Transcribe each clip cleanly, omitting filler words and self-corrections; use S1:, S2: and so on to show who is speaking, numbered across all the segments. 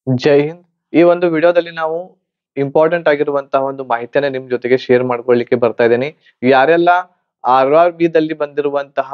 S1: ಜೈ ಹಿಂದ್. ಈ ಒಂದು ವಿಡಿಯೋದಲ್ಲಿ ನಾವು ಇಂಪಾರ್ಟೆಂಟ್ ಆಗಿರುವಂತಹ ಒಂದು ಮಾಹಿತಿಯನ್ನ ನಿಮ್ ಜೊತೆಗೆ ಶೇರ್ ಮಾಡ್ಕೊಳ್ಳಿಕ್ಕೆ ಬರ್ತಾ ಇದ್ದೀನಿ. ಯಾರೆಲ್ಲ RRB ದಲ್ಲಿ ಬಂದಿರುವಂತಹ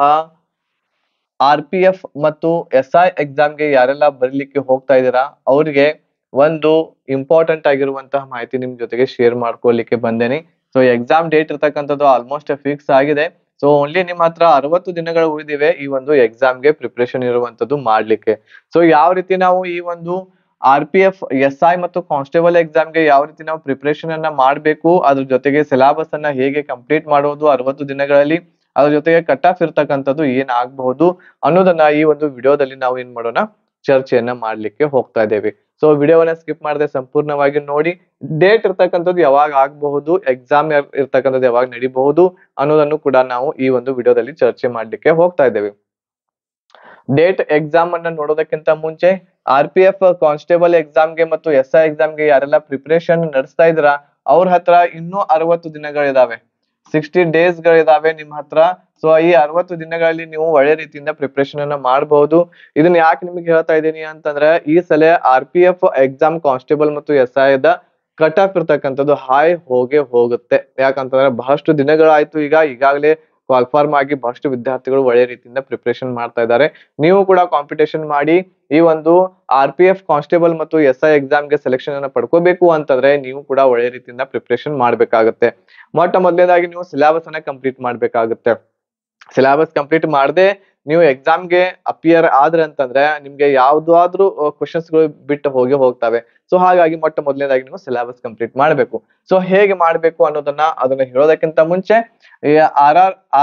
S1: RPF ಮತ್ತು SI ಎಕ್ಸಾಮ್ಗೆ ಯಾರೆಲ್ಲ ಬರೀಲಿಕ್ಕೆ ಹೋಗ್ತಾ ಇದ್ದೀರಾ ಅವ್ರಿಗೆ ಒಂದು ಇಂಪಾರ್ಟೆಂಟ್ ಆಗಿರುವಂತಹ ಮಾಹಿತಿ ನಿಮ್ ಜೊತೆಗೆ ಶೇರ್ ಮಾಡ್ಕೊಳ್ಳಿಕ್ಕೆ ಬಂದೇನಿ. ಸೊ ಎಕ್ಸಾಮ್ ಡೇಟ್ ಇರ್ತಕ್ಕಂಥದ್ದು ಆಲ್ಮೋಸ್ಟ್ ಫಿಕ್ಸ್ ಆಗಿದೆ. ಸೊ ಓನ್ಲಿ ನಿಮ್ಮ ಹತ್ರ 60 ದಿನಗಳು ಉಳಿದಿವೆ ಈ ಒಂದು ಎಕ್ಸಾಮ್ಗೆ ಪ್ರಿಪರೇಷನ್ ಇರುವಂತದ್ದು ಮಾಡ್ಲಿಕ್ಕೆ. ಸೊ ಯಾವ ರೀತಿ ನಾವು ಈ ಒಂದು RPF SI ಮತ್ತು ಕಾನ್ಸ್ಟೇಬಲ್ ಎಕ್ಸಾಮ್ಗೆ ಯಾವ ರೀತಿ ನಾವು ಪ್ರಿಪರೇಷನ್ ಅನ್ನ ಮಾಡಬೇಕು, ಅದ್ರ ಜೊತೆಗೆ ಸಿಲೆಬಸ್ ಅನ್ನ ಹೇಗೆ ಕಂಪ್ಲೀಟ್ ಮಾಡೋದು 60 ದಿನಗಳಲ್ಲಿ, ಅದ್ರ ಜೊತೆಗೆ ಕಟ್ ಆಫ್ ಇರ್ತಕ್ಕಂಥದ್ದು ಏನ್ ಆಗ್ಬಹುದು ಅನ್ನೋದನ್ನ ಈ ಒಂದು ವಿಡಿಯೋದಲ್ಲಿ ನಾವು ಏನ್ ಮಾಡೋಣ, ಚರ್ಚೆಯನ್ನ ಮಾಡ್ಲಿಕ್ಕೆ ಹೋಗ್ತಾ ಇದ್ದೇವೆ. ಸೊ ವಿಡಿಯೋವನ್ನ ಸ್ಕಿಪ್ ಮಾಡದೆ ಸಂಪೂರ್ಣವಾಗಿ ನೋಡಿ. ಡೇಟ್ ಇರ್ತಕ್ಕಂಥದ್ದು ಯಾವಾಗ ಆಗಬಹುದು, ಎಕ್ಸಾಮ್ ಇರ್ತಕ್ಕಂಥದ್ದು ಯಾವಾಗ ನಡಿಬಹುದು ಅನ್ನೋದನ್ನು ಕೂಡ ನಾವು ಈ ಒಂದು ವಿಡಿಯೋದಲ್ಲಿ ಚರ್ಚೆ ಮಾಡ್ಲಿಕ್ಕೆ ಹೋಗ್ತಾ ಇದ್ದೇವೆ. ಡೇಟ್ ಎಕ್ಸಾಮ್ ಅನ್ನ ನೋಡೋದಕ್ಕಿಂತ ಮುಂಚೆ RPF ಕಾನ್ಸ್ಟೇಬಲ್ ಎಕ್ಸಾಮ್ಗೆ ಮತ್ತು SI ಎಕ್ಸಾಮ್ಗೆ ಯಾರೆಲ್ಲ ಪ್ರಿಪರೇಷನ್ ನಡೆಸ್ತಾ ಇದ್ದೀರಾ ಅವ್ರ ಹತ್ರ ಇನ್ನೂ 60 ದಿನಗಳಿದಾವೆ, 60 ಡೇಸ್ ಗಳಿದಾವೆ ನಿಮ್ಮ ಹತ್ರ. ಸೊ ಈ 60 ದಿನಗಳಲ್ಲಿ ನೀವು ಒಳ್ಳೆ ರೀತಿಯಿಂದ ಪ್ರಿಪರೇಷನ್ ಅನ್ನ ಮಾಡಬಹುದು. ಇದನ್ನ ಯಾಕೆ ನಿಮ್ಗೆ ಹೇಳ್ತಾ ಇದ್ದೀನಿ ಅಂತಂದ್ರೆ ಈ ಸಲ RPF ಎಕ್ಸಾಮ್ ಕಾನ್ಸ್ಟೇಬಲ್ ಮತ್ತು SI ದ ಕಟ್ ಆಫ್ ಇರ್ತಕ್ಕಂಥದ್ದು ಹಾಯ್ ಹೋಗುತ್ತೆ. ಯಾಕಂತಂದ್ರೆ ಬಹಳಷ್ಟು ದಿನಗಳಾಯ್ತು, ಈಗಾಗಲೇ ಕಾಲ್ಫಾರ್ಮ್ ಆಗಿ ಬಹಳಷ್ಟು ವಿದ್ಯಾರ್ಥಿಗಳು ಒಳ್ಳೆ ರೀತಿಯಿಂದ ಪ್ರಿಪರೇಷನ್ ಮಾಡ್ತಾ ಇದ್ದಾರೆ. ನೀವು ಕೂಡ ಕಾಂಪಿಟೇಷನ್ ಮಾಡಿ ಈ ಒಂದು RPF ಕಾನ್ಸ್ಟೇಬಲ್ ಮತ್ತು SI ಎಕ್ಸಾಮ್ಗೆ ಸೆಲೆಕ್ಷನ್ ಅನ್ನ ಪಡ್ಕೋಬೇಕು ಅಂತಂದ್ರೆ ನೀವು ಕೂಡ ಒಳ್ಳೆ ರೀತಿಯಿಂದ ಪ್ರಿಪರೇಷನ್ ಮಾಡ್ಬೇಕಾಗುತ್ತೆ. ಮೊಟ್ಟ ಮೊದಲನೇದಾಗಿ ನೀವು ಸಿಲೆಬಸ್ ಅನ್ನ ಕಂಪ್ಲೀಟ್ ಮಾಡ್ಬೇಕಾಗುತ್ತೆ. ಸಿಲೆಬಸ್ ಕಂಪ್ಲೀಟ್ ಮಾಡದೆ ನೀವು ಎಕ್ಸಾಮ್ಗೆ ಅಪಿಯರ್ ಆದ್ರೆ ಅಂತಂದ್ರೆ ನಿಮ್ಗೆ ಯಾವ್ದಾದ್ರು ಕ್ವಶನ್ಸ್ ಗಳು ಬಿಟ್ಟು ಹೋಗ್ತವೆ. ಸೊ ಹಾಗಾಗಿ ಮೊಟ್ಟ ಮೊದಲನೇದಾಗಿ ನೀವು ಸಿಲೆಬಸ್ ಕಂಪ್ಲೀಟ್ ಮಾಡಬೇಕು. ಸೊ ಹೇಗೆ ಮಾಡ್ಬೇಕು ಅದನ್ನ ಹೇಳೋದಕ್ಕಿಂತ ಮುಂಚೆ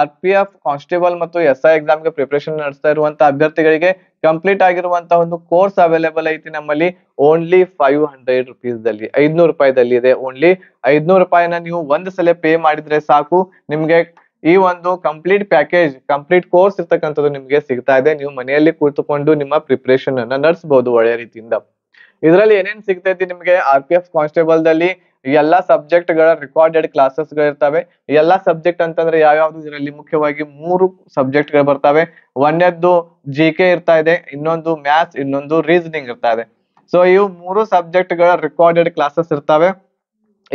S1: RPF ಕಾನ್ಸ್ಟೇಬಲ್ ಮತ್ತು SI ಎಕ್ಸಾಮ್ಗೆ ಪ್ರಿಪರೇಷನ್ ನಡೆಸ್ತಾ ಇರುವಂತಹ ಅಭ್ಯರ್ಥಿಗಳಿಗೆ ಕಂಪ್ಲೀಟ್ ಆಗಿರುವಂತಹ ಒಂದು ಕೋರ್ಸ್ ಅವೈಲೇಬಲ್ ಐತಿ ನಮ್ಮಲ್ಲಿ. ಓನ್ಲಿ 500 rupees ದಲ್ಲಿ, 500 ರೂಪಾಯಿದಲ್ಲಿ ಇದೆ. ಓನ್ಲಿ 500 ರೂಪಾಯಿನ ನೀವು ಒಂದ್ ಸಲ ಪೇ ಮಾಡಿದ್ರೆ ಸಾಕು, ನಿಮ್ಗೆ ಈ ಒಂದು ಕಂಪ್ಲೀಟ್ ಪ್ಯಾಕೇಜ್, ಕಂಪ್ಲೀಟ್ ಕೋರ್ಸ್ ಇರ್ತಕ್ಕಂಥದ್ದು ನಿಮ್ಗೆ ಸಿಗ್ತಾ ಇದೆ. ನೀವು ಮನೆಯಲ್ಲಿ ಕುಳಿತುಕೊಂಡು ನಿಮ್ಮ ಪ್ರಿಪರೇಷನ್ ಅನ್ನ ನಡೆಸಬಹುದು ಒಳ್ಳೆ ರೀತಿಯಿಂದ. ಇದರಲ್ಲಿ ಏನೇನ್ ಸಿಗ್ತೈತಿ ನಿಮ್ಗೆ RPF ಕಾನ್ಸ್ಟೇಬಲ್ ದಲ್ಲಿ ಎಲ್ಲಾ ಸಬ್ಜೆಕ್ಟ್ ಗಳ ರೆಕಾರ್ಡೆಡ್ ಕ್ಲಾಸಸ್ ಗಳು ಇರ್ತವೆ. ಎಲ್ಲಾ ಸಬ್ಜೆಕ್ಟ್ ಅಂತಂದ್ರೆ ಯಾವ್ಯಾವ್ದು, ಇದರಲ್ಲಿ ಮುಖ್ಯವಾಗಿ 3 ಸಬ್ಜೆಕ್ಟ್ ಗಳು ಬರ್ತವೆ. ಒಂದನೇದ್ದು GK ಇರ್ತಾ ಇದೆ, ಇನ್ನೊಂದು ಮ್ಯಾಥ್ಸ್, ಇನ್ನೊಂದು ರೀಸನಿಂಗ್ ಇರ್ತಾ ಇದೆ. ಸೊ ಇವು 3 ಸಬ್ಜೆಕ್ಟ್ ಗಳ ರೆಕಾರ್ಡೆಡ್ ಕ್ಲಾಸಸ್ ಇರ್ತವೆ.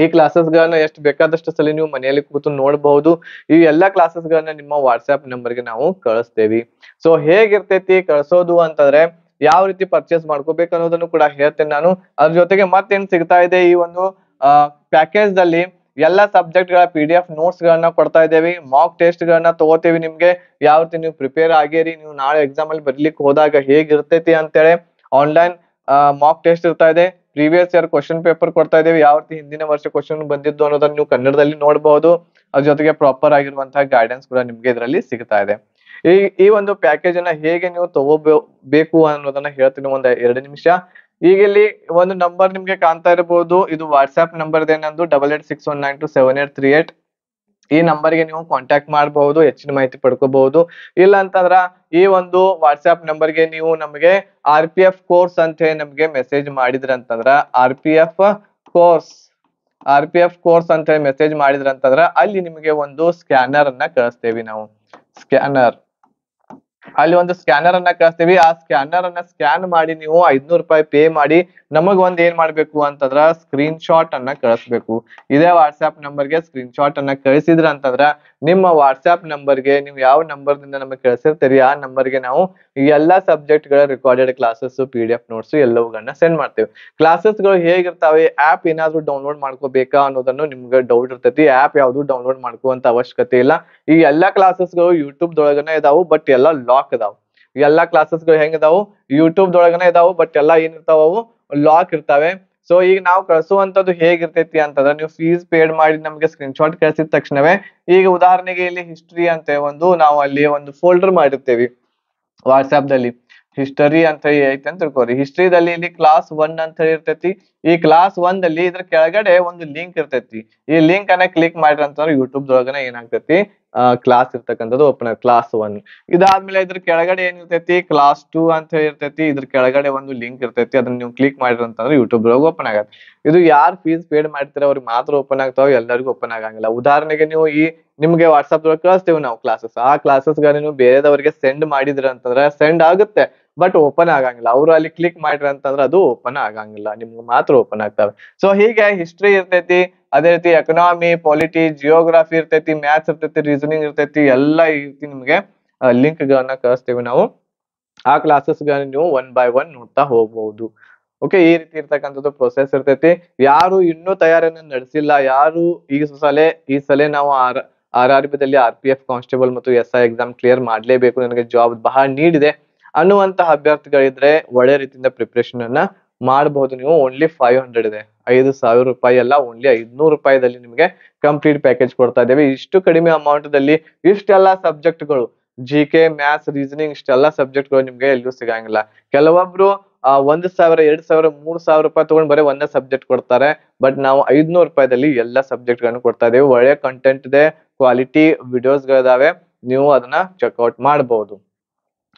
S1: ಈ ಕ್ಲಾಸಸ್ ಗಳನ್ನ ಎಷ್ಟು ಬೇಕಾದಷ್ಟು ಸಲ ನೀವು ಮನೆಯಲ್ಲಿ ಕೂತು ನೋಡಬಹುದು. ಈ ಎಲ್ಲಾ ಕ್ಲಾಸಸ್ ಗಳನ್ನ ನಿಮ್ಮ ವಾಟ್ಸ್ಆಪ್ ನಂಬರ್ಗೆ ನಾವು ಕಳಿಸ್ತೇವಿ. ಸೊ ಹೇಗಿರ್ತೈತಿ ಕಳ್ಸೋದು ಅಂತಂದ್ರೆ ಯಾವ ರೀತಿ ಪರ್ಚೇಸ್ ಮಾಡ್ಕೋಬೇಕು ಅನ್ನೋದನ್ನು ಕೂಡ ಹೇಳ್ತೇನೆ ನಾನು. ಅದ್ರ ಜೊತೆಗೆ ಮತ್ತೇನ್ ಸಿಗ್ತಾ ಇದೆ, ಈ ಒಂದು ಪ್ಯಾಕೇಜ್ ದಲ್ಲಿ ಎಲ್ಲಾ ಸಬ್ಜೆಕ್ಟ್ ಗಳ PDF ನೋಟ್ಸ್ ಗಳನ್ನ ಕೊಡ್ತಾ ಇದ್ದೇವೆ. ಮಾಕ್ ಟೆಸ್ಟ್ ಗಳನ್ನ ತಗೋತೇವಿ. ನಿಮ್ಗೆ ಯಾವ ರೀತಿ ನೀವು ಪ್ರಿಪೇರ್ ಆಗಿರಿ, ನೀವು ನಾಳೆ ಎಕ್ಸಾಮ್ ಅಲ್ಲಿ ಬರ್ಲಿಕ್ಕೆ ಹೋದಾಗ ಹೇಗಿರ್ತೈತಿ ಅಂತೇಳಿ ಆನ್ಲೈನ್ ಮಾಕ್ ಟೆಸ್ಟ್ ಇರ್ತಾ ಇದೆ. ಪ್ರೀವಿಯಸ್ ಇಯರ್ ಕ್ವಶನ್ ಪೇಪರ್ ಕೊಡ್ತಾ ಇದ್ದೇವೆ. ಯಾವ ರೀತಿ ಹಿಂದಿನ ವರ್ಷ ಕ್ವಶನ್ ಬಂದಿದ್ದು ಅನ್ನೋದನ್ನ ನೀವು ಕನ್ನಡದಲ್ಲಿ ನೋಡಬಹುದು. ಅದ್ರ ಜೊತೆಗೆ ಪ್ರಾಪರ್ ಆಗಿರುವಂತಹ ಗೈಡೆನ್ಸ್ ಕೂಡ ನಿಮ್ಗೆ ಇದರಲ್ಲಿ ಸಿಗ್ತಾ ಇದೆ. ಈ ಒಂದು ಪ್ಯಾಕೇಜ್ ಅನ್ನ ಹೇಗೆ ನೀವು ತಗೋಬೇಕು ಅನ್ನೋದನ್ನ ಹೇಳ್ತೀನಿ ಒಂದ್ 2 ನಿಮಿಷ. ಈಗ ಇಲ್ಲಿ ಒಂದು ನಂಬರ್ ನಿಮ್ಗೆ ಕಾಣ್ತಾ ಇರಬಹುದು, ಇದು ವಾಟ್ಸ್ಆಪ್ ನಂಬರ್ ಇದೆ ನಂದು 8861927838. ಈ ನಂಬರ್ಗೆ ನೀವು ಕಾಂಟ್ಯಾಕ್ಟ್ ಮಾಡಬಹುದು, ಹೆಚ್ಚಿನ ಮಾಹಿತಿ ಪಡ್ಕೋಬಹುದು. ಇಲ್ಲ ಅಂತಂದ್ರ ಈ ಒಂದು ವಾಟ್ಸ್ಆಪ್ ನಂಬರ್ಗೆ ನೀವು ನಮಗೆ RPF ಕೋರ್ಸ್ ಅಂತ ಹೇಳಿ ನಮ್ಗೆ ಮೆಸೇಜ್ ಮಾಡಿದ್ರ ಅಂತಂದ್ರ RPF ಕೋರ್ಸ್ ಅಂತ ಹೇಳಿ ಮೆಸೇಜ್ ಮಾಡಿದ್ರ ಅಂತಂದ್ರ ಅಲ್ಲಿ ನಿಮಗೆ ಒಂದು ಸ್ಕ್ಯಾನರ್ ಅನ್ನ ಕಳಿಸ್ತೇವೆ ನಾವು. ಅಲ್ಲಿ ಒಂದು ಸ್ಕ್ಯಾನರ್ ಅನ್ನ ಕಳಿಸ್ತೀವಿ. ಆ ಸ್ಕ್ಯಾನರ್ ಅನ್ನ ಸ್ಕ್ಯಾನ್ ಮಾಡಿ ನೀವು 500 ರೂಪಾಯಿ ಪೇ ಮಾಡಿ ನಮಗ್ ಒಂದ್ ಏನ್ ಮಾಡ್ಬೇಕು ಅಂತಂದ್ರ ಸ್ಕ್ರೀನ್ ಶಾಟ್ ಅನ್ನ ಕಳಿಸ್ಬೇಕು. ಇದೇ ವಾಟ್ಸ್ಆಪ್ ನಂಬರ್ಗೆ ಸ್ಕ್ರೀನ್ ಶಾಟ್ ಅನ್ನ ಕಳಿಸಿದ್ರ ಅಂತಂದ್ರ ನಿಮ್ಮ ವಾಟ್ಸ್ಆಪ್ ನಂಬರ್ಗೆ ನೀವು ಯಾವ ನಂಬರ್ ದಿಂದ ನಮಗೆ ಕಳಿಸಿರ್ತೀರಿ ಆ ನಂಬರ್ಗೆ ನಾವು ಈ ಎಲ್ಲಾ ಸಬ್ಜೆಕ್ಟ್ ಗಳ ರೆಕಾರ್ಡೆಡ್ ಕ್ಲಾಸಸ್, PDF ನೋಟ್ಸ್ ಎಲ್ಲವುಗಳನ್ನ ಸೆಂಡ್ ಮಾಡ್ತೇವೆ. ಕ್ಲಾಸಸ್ ಗಳು ಹೇಗಿರ್ತಾವೆ, ಆಪ್ ಏನಾದ್ರು ಡೌನ್ಲೋಡ್ ಮಾಡ್ಕೋಬೇಕಾ ಅನ್ನೋದನ್ನು ನಿಮ್ಗೆ ಡೌಟ್ ಇರ್ತೈತಿ. ಆಪ್ ಯಾವ್ದು ಡೌನ್ಲೋಡ್ ಮಾಡ್ಕೋಂತ ಅವಶ್ಯಕತೆ ಇಲ್ಲ. ಈ ಎಲ್ಲಾ ಕ್ಲಾಸಸ್ ಗಳು ಯೂಟ್ಯೂಬ್ ದೊಳಗನೆ ಇದಾವು, ಬಟ್ ಎಲ್ಲ ಲಾಕ್ ಇದಾವು. ಎಲ್ಲಾ ಕ್ಲಾಸಸ್ ಗಳು ಹೆಂಗ್ ಇದಾವು, ಯೂಟ್ಯೂಬ್ ದೊಳಗನೆ ಇದಾವು, ಬಟ್ ಎಲ್ಲಾ ಏನ್ ಇರ್ತಾವ, ಅವು ಲಾಕ್ ಇರ್ತಾವೆ. ಸೊ ಈಗ ನಾವು ಕಳಿಸುವಂತದ್ದು ಹೇಗಿರ್ತೈತಿ ಅಂತಂದ್ರೆ ನೀವು ಫೀಸ್ ಪೇಡ್ ಮಾಡಿ ನಮ್ಗೆ ಸ್ಕ್ರೀನ್ ಶಾಟ್ ಕಳಿಸಿದ ತಕ್ಷಣವೇ, ಈಗ ಉದಾಹರಣೆಗೆ ಇಲ್ಲಿ ಹಿಸ್ಟ್ರಿ ಅಂತ ನಾವು ಅಲ್ಲಿ ಒಂದು ಫೋಲ್ಡರ್ ಮಾಡಿರ್ತೇವೆ ವಾಟ್ಸ್ಆಪ್ ದಲ್ಲಿ. ಹಿಸ್ಟರಿ ಅಂತ ಹೇಳಿ ಐತೆ ಅಂತ ತಿಳ್ಕೊರಿ. ಹಿಸ್ಟ್ರಿದಲ್ಲಿ ಇಲ್ಲಿ ಕ್ಲಾಸ್ 1 ಅಂತ ಹೇಳಿ ಇರ್ತೈತಿ. ಈ ಕ್ಲಾಸ್ 1 ಅಲ್ಲಿ ಇದ್ರ ಕೆಳಗಡೆ ಒಂದು ಲಿಂಕ್ ಇರ್ತೈತಿ. ಈ ಲಿಂಕ್ ಅನ್ನ ಕ್ಲಿಕ್ ಮಾಡ್ರಿ ಅಂತಂದ್ರೆ ಯೂಟ್ಯೂಬ್ ದೊಳಗನೆ ಏನಾಗ್ತೈತಿ, ಕ್ಲಾಸ್ ಇರ್ತಕ್ಕಂಥದ್ದು ಓಪನ್ ಆಗ ಕ್ಲಾಸ್ 1. ಇದಾದ್ಮೇಲೆ ಇದ್ರ ಕೆಳಗಡೆ ಏನಿರ್ತೈತಿ, ಕ್ಲಾಸ್ 2 ಅಂತ ಹೇಳಿ ಇರ್ತೈತಿ. ಇದ್ರ ಕೆಳಗಡೆ ಒಂದು ಲಿಂಕ್ ಇರ್ತೈತಿ, ಅದನ್ನ ನೀವು ಕ್ಲಿಕ್ ಮಾಡ್ರಿ ಅಂತಂದ್ರೆ ಯೂಟ್ಯೂಬ್ ಒಳಗೆ ಓಪನ್ ಆಗತ್ತೆ. ಇದು ಯಾರು ಫೀಸ್ ಪೇಡ್ ಮಾಡ್ತೀರ ಅವ್ರಿಗೆ ಮಾತ್ರ ಓಪನ್ ಆಗ್ತಾವ, ಎಲ್ಲರಿಗೂ ಓಪನ್ ಆಗಂಗಿಲ್ಲ. ಉದಾಹರಣೆಗೆ ನೀವು ನಿಮ್ಗೆ ವಾಟ್ಸ್ಆಪ್ ದೊಳಗೆ ಕಳಿಸ್ತೇವೆ ನಾವು ಕ್ಲಾಸಸ್. ಆ ಕ್ಲಾಸಸ್ ನೀವು ಬೇರೆದವರಿಗೆ ಸೆಂಡ್ ಮಾಡಿದ್ರ ಅಂತಂದ್ರೆ ಸೆಂಡ್ ಆಗುತ್ತೆ, ಬಟ್ ಓಪನ್ ಆಗಂಗಿಲ್ಲ. ಅವ್ರು ಅಲ್ಲಿ ಕ್ಲಿಕ್ ಮಾಡ್ರಿ ಅಂತಂದ್ರೆ ಅದು ಓಪನ್ ಆಗಂಗಿಲ್ಲ, ನಿಮ್ಗೆ ಮಾತ್ರ ಓಪನ್ ಆಗ್ತವೆ. ಸೊ ಹೀಗೆ ಹಿಸ್ಟ್ರಿ ಇರ್ತೈತಿ, ಅದೇ ರೀತಿ ಎಕನಾಮಿ, ಪಾಲಿಟಿ, ಜಿಯೋಗ್ರಫಿ ಇರ್ತೈತಿ, ಮ್ಯಾಥ್ಸ್ ಇರ್ತೈತಿ, ರೀಸನಿಂಗ್ ಇರ್ತೈತಿ, ಎಲ್ಲ ಈ ರೀತಿ ನಿಮ್ಗೆ ಲಿಂಕ್ ಗಳನ್ನ ಕಳಿಸ್ತೀವಿ ನಾವು. ಆ ಕ್ಲಾಸಸ್ ಗಳನ್ನ ನೀವು ಒನ್ ಬೈ ಒನ್ ನೋಡ್ತಾ ಹೋಗ್ಬಹುದು. ಓಕೆ, ಈ ರೀತಿ ಇರ್ತಕ್ಕಂಥದ್ದು ಪ್ರೊಸೆಸ್ ಇರ್ತೈತಿ. ಯಾರು ಇನ್ನೂ ತಯಾರಿಯನ್ನ ನಡೆಸಿಲ್ಲ, ಯಾರು ಈ ಸಲ ನಾವು RRB ದಲ್ಲಿ RPF ಕಾನ್ಸ್ಟೇಬಲ್ ಮತ್ತು SI ಎಕ್ಸಾಮ್ ಕ್ಲಿಯರ್ ಮಾಡ್ಲೇಬೇಕು, ನನಗೆ ಜಾಬ್ ಬಹಳ ನೀಡ್ ಇದೆ ಅನ್ನುವಂತಹ ಅಭ್ಯರ್ಥಿಗಳಿದ್ರೆ ಒಳ್ಳೆ ರೀತಿಯಿಂದ ಪ್ರಿಪರೇಷನ್ ಅನ್ನ ಮಾಡಬಹುದು. ನೀವು ಓನ್ಲಿ 500 ಇದೆ, 5,000 ರೂಪಾಯಿ ಅಲ್ಲ, ಓನ್ಲಿ 500 ರೂಪಾಯಿದಲ್ಲಿ ನಿಮಗೆ ಕಂಪ್ಲೀಟ್ ಪ್ಯಾಕೇಜ್ ಕೊಡ್ತಾ ಇದ್ದೇವೆ. ಇಷ್ಟು ಕಡಿಮೆ ಅಮೌಂಟ್ ದಲ್ಲಿ ಇಷ್ಟೆಲ್ಲ ಸಬ್ಜೆಕ್ಟ್ಗಳು, GK, ಮ್ಯಾಥ್ಸ್, ರೀಸನಿಂಗ್, ಇಷ್ಟೆಲ್ಲ ಸಬ್ಜೆಕ್ಟ್ಗಳು ನಿಮ್ಗೆ ಎಲ್ಲೂ ಸಿಗಂಗಿಲ್ಲ. ಕೆಲವೊಬ್ರು 1,000, 2,000, 3,000 ರೂಪಾಯಿ ತಗೊಂಡು ಬರೀ ಒಂದೇ ಸಬ್ಜೆಕ್ಟ್ ಕೊಡ್ತಾರೆ. ಬಟ್ ನಾವು 500 ರೂಪಾಯಿದಲ್ಲಿ ಎಲ್ಲ ಸಬ್ಜೆಕ್ಟ್ ಗಳನ್ನು ಕೊಡ್ತಾ ಇದ್ದೇವೆ. ಒಳ್ಳೆ ಕಂಟೆಂಟ್ ಇದೆ, ಕ್ವಾಲಿಟಿ ವಿಡಿಯೋಸ್ ಗಳಿದಾವೆ, ನೀವು ಅದನ್ನ ಚೆಕ್ಔಟ್ ಮಾಡಬಹುದು.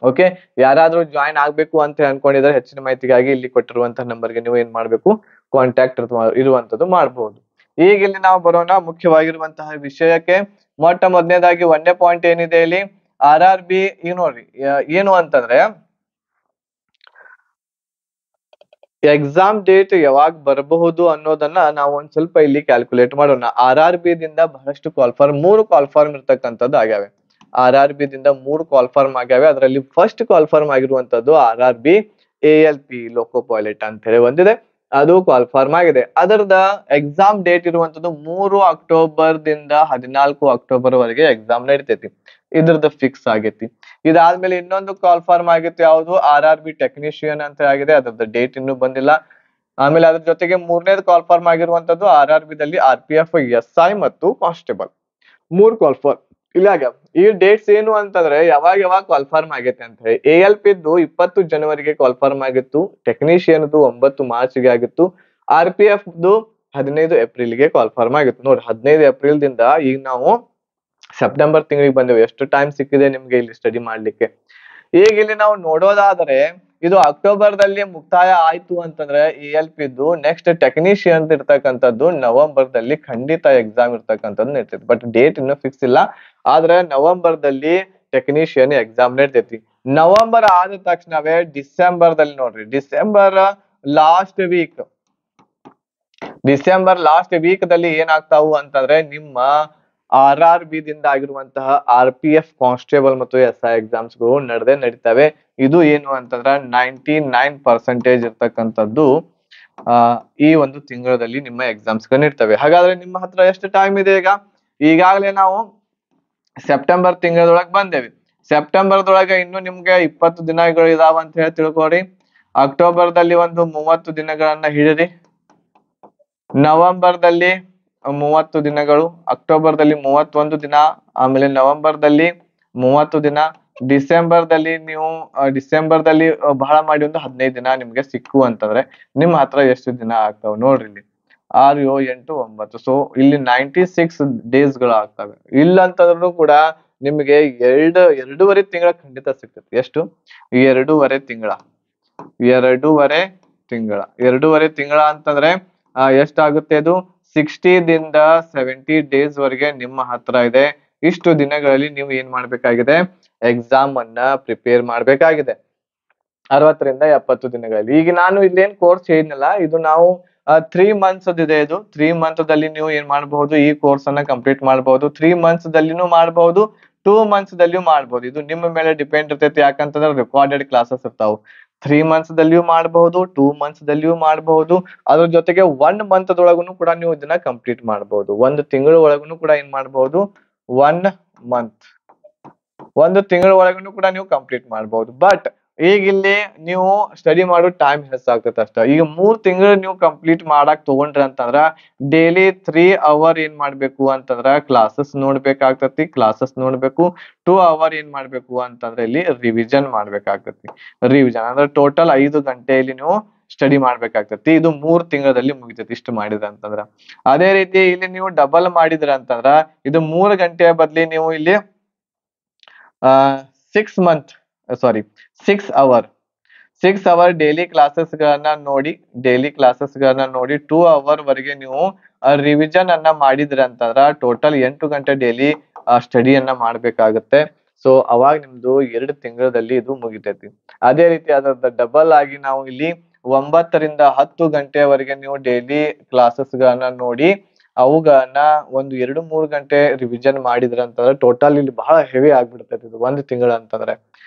S1: ಓಕೆ, ಯಾರಾದ್ರೂ ಜಾಯಿನ್ ಆಗ್ಬೇಕು ಅಂತ ಅನ್ಕೊಂಡಿದ್ರೆ ಹೆಚ್ಚಿನ ಮಾಹಿತಿಗಾಗಿ ಇಲ್ಲಿ ಕೊಟ್ಟಿರುವಂತಹ ನಂಬರ್ಗೆ ನೀವು ಏನ್ ಮಾಡ್ಬೇಕು, ಕಾಂಟ್ಯಾಕ್ಟ್ ಇರುವಂತದ್ದು ಮಾಡಬಹುದು. ಈಗ ಇಲ್ಲಿ ನಾವು ಬರೋಣ ಮುಖ್ಯವಾಗಿರುವಂತಹ ವಿಷಯಕ್ಕೆ. ಮೊಟ್ಟ ಮೊದಲನೇದಾಗಿ ಒಂದೇ ಪಾಯಿಂಟ್ ಏನಿದೆ ಇಲ್ಲಿ, RRB ಈಗ ನೋಡ್ರಿ ಏನು ಅಂತಂದ್ರೆ ಎಕ್ಸಾಮ್ ಡೇಟ್ ಯಾವಾಗ ಬರಬಹುದು ಅನ್ನೋದನ್ನ ನಾವು ಒಂದ್ ಸ್ವಲ್ಪ ಇಲ್ಲಿ ಕ್ಯಾಲ್ಕುಲೇಟ್ ಮಾಡೋಣ. RRB ದಿಂದ ಬಹಳಷ್ಟು ಕಾಲ್ಫಾರ್ಮ್, 3 ಕಾಲ್ಫಾರ್ಮ್ ಇರ್ತಕ್ಕಂಥದ್ದು ಆಗ್ಯಾವೆ. RRB ದಿಂದ 3 ಕಾಲ್ಫಾರ್ಮ್ ಆಗ್ಯಾವೆ. ಅದರಲ್ಲಿ ಫಸ್ಟ್ ಕಾಲ್ಫಾರ್ಮ್ ಆಗಿರುವಂತದ್ದು RRB ALP ಲೋಕೋ ಪೈಲಟ್ ಅಂತ ಹೇಳಿ ಒಂದಿದೆ, ಅದು ಕಾಲ್ಫಾರ್ಮ್ ಆಗಿದೆ. ಅದರದ ಎಕ್ಸಾಮ್ ಡೇಟ್ ಇರುವಂತದ್ದು 3 ಅಕ್ಟೋಬರ್ ದಿಂದ 14 ಅಕ್ಟೋಬರ್ ವರೆಗೆ ಎಕ್ಸಾಮ್ ನಡಿತೈತಿ. ಇದ್ರದ್ದು ಫಿಕ್ಸ್ ಆಗೈತಿ. ಇದಾದ್ಮೇಲೆ ಇನ್ನೊಂದು ಕಾಲ್ಫಾರ್ಮ್ ಆಗಿತ್ತು, ಯಾವುದು RRB ಟೆಕ್ನಿಷಿಯನ್ ಅಂತ ಆಗಿದೆ, ಅದ್ರದ್ದು ಡೇಟ್ ಇನ್ನೂ ಬಂದಿಲ್ಲ. ಆಮೇಲೆ ಅದ್ರ ಜೊತೆಗೆ ಮೂರನೇದು ಕಾಲ್ಫಾರ್ಮ್ ಆಗಿರುವಂತದ್ದು RRB ದಲ್ಲಿ RPF, SI ಮತ್ತು ಕಾನ್ಸ್ಟೇಬಲ್, 3 ಕಾಲ್ಫಾರ್ಮ್ ಇಲ್ಲ ಆಗ್ಯಾವ. ಈ ಡೇಟ್ಸ್ ಏನು ಅಂತಂದ್ರೆ ಯಾವಾಗ ಕಾಲ್ಫಾರ್ಮ್ ಆಗೈತೆ ಅಂತ ಹೇಳಿ, ALP ದ್ದು 20 ಜನವರಿಗೆ ಕಾಲ್ಫಾರ್ಮ್ ಆಗಿತ್ತು, ಟೆಕ್ನಿಷಿಯನ್ 9 ಮಾರ್ಚ್ಗೆ ಆಗಿತ್ತು, RPF 15 ಏಪ್ರಿಲ್ಗೆ ಕಾಲ್ಫಾರ್ಮ್ ಆಗಿತ್ತು. ನೋಡಿ, 15 ಏಪ್ರಿಲ್ ದಿಂದ ಈಗ ನಾವು ಸೆಪ್ಟೆಂಬರ್ ತಿಂಗಳಿಗೆ ಬಂದೆವು. ಎಷ್ಟು ಟೈಮ್ ಸಿಕ್ಕಿದೆ ನಿಮ್ಗೆ ಇಲ್ಲಿ ಸ್ಟಡಿ ಮಾಡ್ಲಿಕ್ಕೆ. ಈಗ ಇಲ್ಲಿ ನಾವು ನೋಡೋದಾದ್ರೆ ಇದು ಅಕ್ಟೋಬರ್ ದಲ್ಲಿ ಮುಕ್ತಾಯ ಆಯ್ತು ಅಂತಂದ್ರೆ ALP ದ್ದು ನೆಕ್ಸ್ಟ್ ಟೆಕ್ನಿಷಿಯನ್ ಇರ್ತಕ್ಕಂಥದ್ದು ನವೆಂಬರ್ ದಲ್ಲಿ ಖಂಡಿತ ಎಕ್ಸಾಮ್ ಇರ್ತಕ್ಕಂಥದ್ದು ನಡೀತೈತಿ. ಬಟ್ ಡೇಟ್ ಇನ್ನೂ ಫಿಕ್ಸ್ ಇಲ್ಲ, ಆದ್ರೆ ನವೆಂಬರ್ ದಲ್ಲಿ ಟೆಕ್ನಿಷಿಯನ್ ಎಕ್ಸಾಮ್ ನಡೀತೈತಿ. ನವೆಂಬರ್ ಆದ ತಕ್ಷಣವೇ ಡಿಸೆಂಬರ್ ದಲ್ಲಿ ನೋಡ್ರಿ, ಡಿಸೆಂಬರ್ ಲಾಸ್ಟ್ ವೀಕ್ ದಲ್ಲಿ ಏನಾಗ್ತಾವು ಅಂತಂದ್ರೆ ನಿಮ್ಮ RRB ದಿಂದ ಆಗಿರುವಂತಹ RPF ಕಾನ್ಸ್ಟೇಬಲ್ ಮತ್ತು SI ಎಕ್ಸಾಮ್ಸ್ ಗಳು ನಡೀತವೆ. ಇದು ಏನು ಅಂತಂದ್ರೆ 99% ಇರ್ತಕ್ಕಂಥದ್ದು ಈ ಒಂದು ತಿಂಗಳಲ್ಲಿ ನಿಮ್ಮ ಎಕ್ಸಾಮ್ಸ್ ಗಳು ಇರ್ತವೆ. ಹಾಗಾದ್ರೆ ನಿಮ್ಮ ಹತ್ರ ಎಷ್ಟು ಟೈಮ್ ಇದೆ? ಈಗಾಗಲೇ ನಾವು ಸೆಪ್ಟೆಂಬರ್ ತಿಂಗಳೊಳಗೆ ಬಂದೇವಿ. ಸೆಪ್ಟೆಂಬರ್ದೊಳಗೆ ಇನ್ನು ನಿಮ್ಗೆ 20 ದಿನಗಳು ಇದಾವ ಅಂತ ಹೇಳಿ ತಿಳ್ಕೊರಿ. ಅಕ್ಟೋಬರ್ ದಲ್ಲಿ ಒಂದು 30 ದಿನಗಳನ್ನ ಹಿಡಿರಿ, ನವೆಂಬರ್ ದಲ್ಲಿ 30 ದಿನಗಳು, ಅಕ್ಟೋಬರ್ ದಲ್ಲಿ 31 ದಿನ, ಆಮೇಲೆ ನವೆಂಬರ್ ದಲ್ಲಿ 30 ದಿನ, ಡಿಸೆಂಬರ್ ದಲ್ಲಿ ಬಹಳ ಮಾಡಿ ಒಂದು 15 ದಿನ ನಿಮ್ಗೆ ಸಿಕ್ಕು ಅಂತಂದ್ರೆ ನಿಮ್ಮ ಹತ್ರ ಎಷ್ಟು ದಿನ ಆಗ್ತಾವ ನೋಡ್ರಿ ಇಲ್ಲಿ, 6, 7, 8, 9. ಸೊ ಇಲ್ಲಿ 96 ಡೇಸ್ ಗಳು ಆಗ್ತವೆ. ಇಲ್ಲ ಅಂತಂದ್ರೂ ಕೂಡ ನಿಮ್ಗೆ 2.5 ತಿಂಗಳ ಖಂಡಿತ ಸಿಗ್ತದೆ. ಎಷ್ಟು? 2.5 ತಿಂಗಳ. 2.5 ತಿಂಗಳ ಅಂತಂದ್ರೆ ಎಷ್ಟಾಗುತ್ತೆ ಅದು? 60 ದಿಂದ 70 ಡೇಸ್ ವರೆಗೆ ನಿಮ್ಮ ಹತ್ರ ಇದೆ. ಇಷ್ಟು ದಿನಗಳಲ್ಲಿ ನೀವು ಏನ್ ಮಾಡ್ಬೇಕಾಗಿದೆ? ಎಕ್ಸಾಮ್ ಅನ್ನ ಪ್ರಿಪೇರ್ ಮಾಡ್ಬೇಕಾಗಿದೆ. 60 ರಿಂದ 70 ದಿನಗಳಲ್ಲಿ. ಈಗ ನಾನು ಇಲ್ಲೇನ್ ಕೋರ್ಸ್ ಹೇಳಿದ್ನಲ್ಲ, ಇದು ನಾವು 3 ಮಂತ್ಸ್ ಇದೆ. ಇದು 3 ಮಂತ್ ದಲ್ಲಿ ನೀವು ಏನ್ ಮಾಡಬಹುದು? ಈ ಕೋರ್ಸ್ ಅನ್ನ ಕಂಪ್ಲೀಟ್ ಮಾಡಬಹುದು. 3 ಮಂತ್ಸ್ ದಲ್ಲಿನೂ ಮಾಡಬಹುದು, 2 ಮಂತ್ಸ್ ದಲ್ಲಿಯೂ ಮಾಡಬಹುದು. ಇದು ನಿಮ್ಮ ಮೇಲೆ ಡಿಪೆಂಡ್ ಇರ್ತೈತಿ. ಯಾಕಂತಂದ್ರೆ ರೆಕಾರ್ಡೆಡ್ ಕ್ಲಾಸಸ್ ಇರ್ತಾವು. 3 ಮಂತ್ಸ್ ದಲ್ಲಿಯೂ ಮಾಡಬಹುದು, 2 ಮಂತ್ಸ್ ದಲ್ಲಿಯೂ ಮಾಡಬಹುದು. ಅದ್ರ ಜೊತೆಗೆ 1 ಮಂತ್ ದೊಳಗೂ ಕೂಡ ನೀವು ಇದನ್ನ ಕಂಪ್ಲೀಟ್ ಮಾಡಬಹುದು. 1 ತಿಂಗಳ ಒಳಗೂ ಕೂಡ ಏನ್ ಮಾಡಬಹುದು? 1 ತಿಂಗಳ ಒಳಗೂ ಕೂಡ ನೀವು ಕಂಪ್ಲೀಟ್ ಮಾಡಬಹುದು. ಬಟ್ ಈಗ ಇಲ್ಲಿ ನೀವು ಸ್ಟಡಿ ಮಾಡೋ ಟೈಮ್ ಹೆಚ್ಚಾಗ್ತೈತೆ ಅಷ್ಟ. ಈಗ 3 ತಿಂಗಳು ನೀವು ಕಂಪ್ಲೀಟ್ ಮಾಡಕ್ ತಗೊಂಡ್ರಿ ಅಂತಂದ್ರ ಡೈಲಿ 3 ಅವರ್ ಏನ್ ಮಾಡ್ಬೇಕು ಅಂತಂದ್ರ ಕ್ಲಾಸಸ್ ನೋಡ್ಬೇಕಾಗ್ತತಿ. 2 ಅವರ್ ಏನ್ ಮಾಡ್ಬೇಕು ಅಂತಂದ್ರೆ ಇಲ್ಲಿ ರಿವಿಷನ್ ಮಾಡ್ಬೇಕಾಗ್ತತಿ. ರಿವಿಷನ್ ಅಂದ್ರೆ ಟೋಟಲ್ 5 ಗಂಟೆಯಲ್ಲಿ ನೀವು ಸ್ಟಡಿ ಮಾಡ್ಬೇಕಾಗ್ತತಿ. ಇದು 3 ತಿಂಗಳಲ್ಲಿ ಮುಗಿತೈತಿ ಇಷ್ಟು ಮಾಡಿದ್ರ ಅಂತಂದ್ರ. ಅದೇ ರೀತಿ ಇಲ್ಲಿ ನೀವು ಡಬಲ್ ಮಾಡಿದ್ರ ಅಂತಂದ್ರ ಇದು 3 ಗಂಟೆಯ ಬದ್ಲಿ ನೀವು ಇಲ್ಲಿ 6 ಅವರ್ ಡೈಲಿ ಕ್ಲಾಸಸ್ ಗಳನ್ನ ನೋಡಿ 2 ಅವರ್ ವರೆಗೆ ನೀವು ರಿವಿಷನ್ ಅನ್ನ ಮಾಡಿದ್ರಿ ಅಂತಂದ್ರ ಟೋಟಲ್ 8 ಗಂಟೆ ಡೈಲಿ ಸ್ಟಡಿಯನ್ನ ಮಾಡ್ಬೇಕಾಗತ್ತೆ. ಸೊ ಅವಾಗ ನಿಮ್ದು 2 ತಿಂಗಳಲ್ಲಿ ಇದು ಮುಗಿತೈತಿ. ಅದೇ ರೀತಿ ಅದರ ಡಬಲ್ ಆಗಿ ನಾವು ಇಲ್ಲಿ 9ರಿಂದ 10 ಗಂಟೆವರೆಗೆ ನೀವು ಡೈಲಿ ಕ್ಲಾಸಸ್ಗಳನ್ನ ನೋಡಿ ಅವುಗಳನ್ನ ಒಂದು 2-3 ಗಂಟೆ ರಿವಿಷನ್ ಮಾಡಿದ್ರ ಅಂತಂದ್ರೆ ಟೋಟಲ್ ಇಲ್ಲಿ ಬಹಳ ಹೆವಿ ಆಗ್ಬಿಡ್ತೈತಿ ಇದು 1 ತಿಂಗಳ ಅಂತಂದ್ರೆ.